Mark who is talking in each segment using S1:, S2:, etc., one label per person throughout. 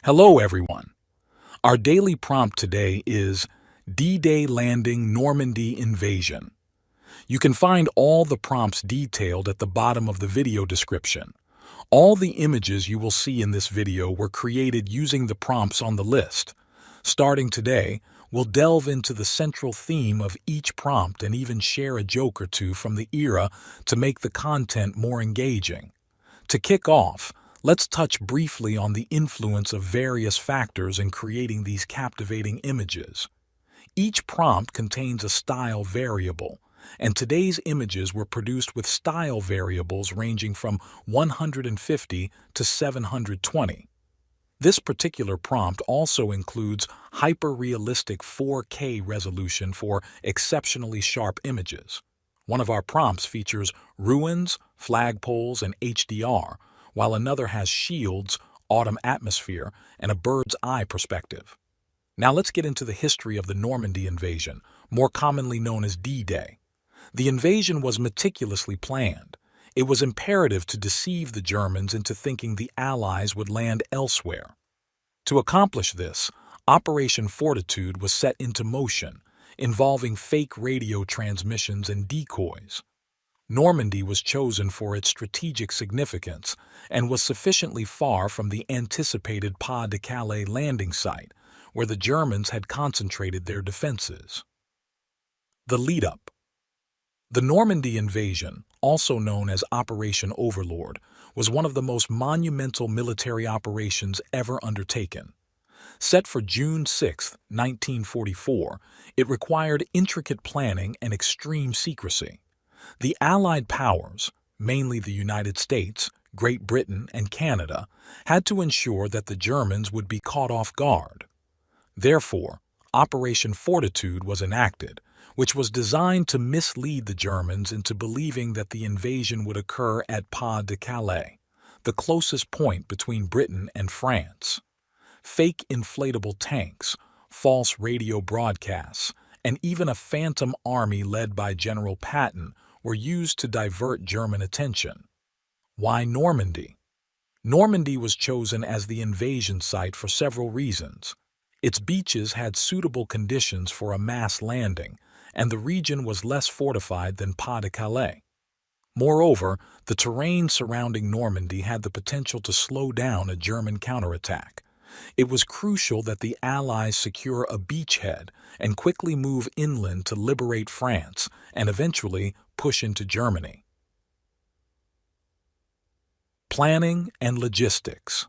S1: Hello, everyone. Our daily prompt today is D-Day Landing Normandy Invasion. You can find all the prompts detailed at the bottom of the video description. All the images you will see in this video were created using the prompts on the list. Starting today, we'll delve into the central theme of each prompt and even share a joke or two from the era to make the content more engaging. To kick off, let's touch briefly on the influence of various factors in creating these captivating images. Each prompt contains a style variable, and today's images were produced with style variables ranging from 150 to 720. This particular prompt also includes hyper-realistic 4K resolution for exceptionally sharp images. One of our prompts features ruins, flagpoles, and HDR, while another has shields, autumn atmosphere, and a bird's eye perspective. Now let's get into the history of the Normandy Invasion, more commonly known as D-Day. The invasion was meticulously planned. It was imperative to deceive the Germans into thinking the Allies would land elsewhere. To accomplish this, Operation Fortitude was set into motion, involving fake radio transmissions and decoys. Normandy was chosen for its strategic significance and was sufficiently far from the anticipated Pas de Calais landing site, where the Germans had concentrated their defenses. The lead-up. The Normandy Invasion, also known as Operation Overlord, was one of the most monumental military operations ever undertaken. Set for June 6, 1944, it required intricate planning and extreme secrecy. The Allied powers, mainly the United States, Great Britain, and Canada, had to ensure that the Germans would be caught off guard. Therefore, Operation Fortitude was enacted, which was designed to mislead the Germans into believing that the invasion would occur at Pas de Calais, the closest point between Britain and France. Fake inflatable tanks, false radio broadcasts, and even a phantom army led by General Patton were used to divert German attention. Why Normandy? Normandy was chosen as the invasion site for several reasons. Its beaches had suitable conditions for a mass landing, and the region was less fortified than Pas de Calais. Moreover, the terrain surrounding Normandy had the potential to slow down a German counterattack. It was crucial that the Allies secure a beachhead and quickly move inland to liberate France and eventually push into Germany. Planning and logistics.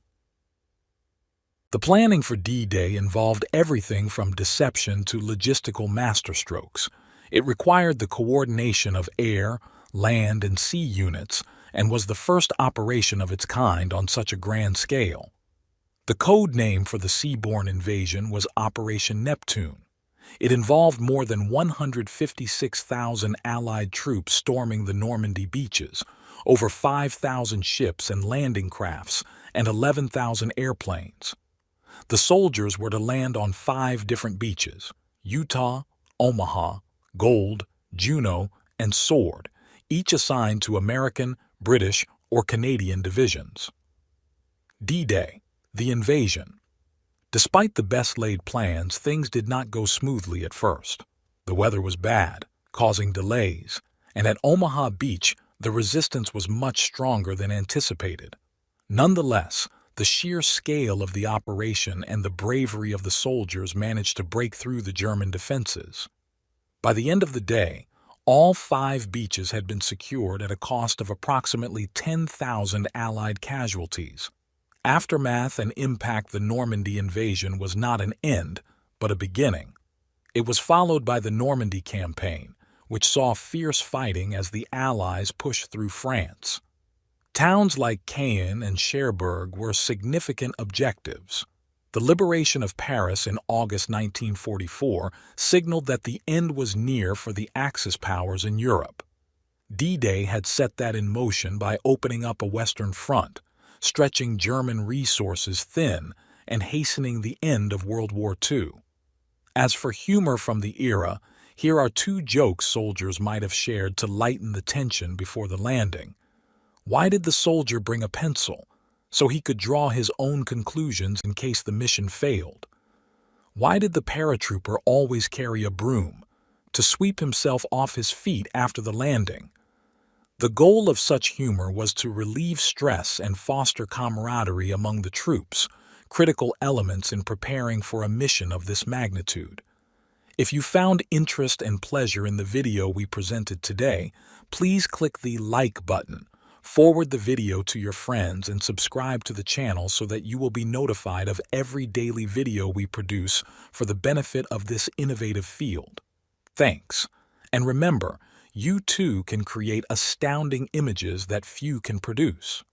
S1: The planning for D-Day involved everything from deception to logistical masterstrokes. It required the coordination of air, land, and sea units and was the first operation of its kind on such a grand scale. The code name for the seaborne invasion was Operation Neptune. It involved more than 156,000 Allied troops storming the Normandy beaches, over 5,000 ships and landing crafts, and 11,000 airplanes. The soldiers were to land on 5 different beaches: Utah, Omaha, Gold, Juno, and Sword, each assigned to American, British, or Canadian divisions. D-Day, the invasion. Despite the best-laid plans, things did not go smoothly at first. The weather was bad, causing delays, and at Omaha Beach, the resistance was much stronger than anticipated. Nonetheless, the sheer scale of the operation and the bravery of the soldiers managed to break through the German defenses. By the end of the day, all 5 beaches had been secured at a cost of approximately 10,000 Allied casualties. Aftermath and impact. The Normandy invasion was not an end, but a beginning. It was followed by the Normandy campaign, which saw fierce fighting as the Allies pushed through France. Towns like Caen and Cherbourg were significant objectives. The liberation of Paris in August 1944 signaled that the end was near for the Axis powers in Europe. D-Day had set that in motion by opening up a Western front, stretching German resources thin and hastening the end of World War II. As for humor from the era, here are 2 jokes soldiers might have shared to lighten the tension before the landing. Why did the soldier bring a pencil? so he could draw his own conclusions in case the mission failed. Why did the paratrooper always carry a broom? To sweep himself off his feet after the landing. The goal of such humor was to relieve stress and foster camaraderie among the troops, critical elements in preparing for a mission of this magnitude. If you found interest and pleasure in the video we presented today, please click the like button, forward the video to your friends, and subscribe to the channel so that you will be notified of every daily video we produce for the benefit of this innovative field. Thanks. And remember, you too can create astounding images that few can produce.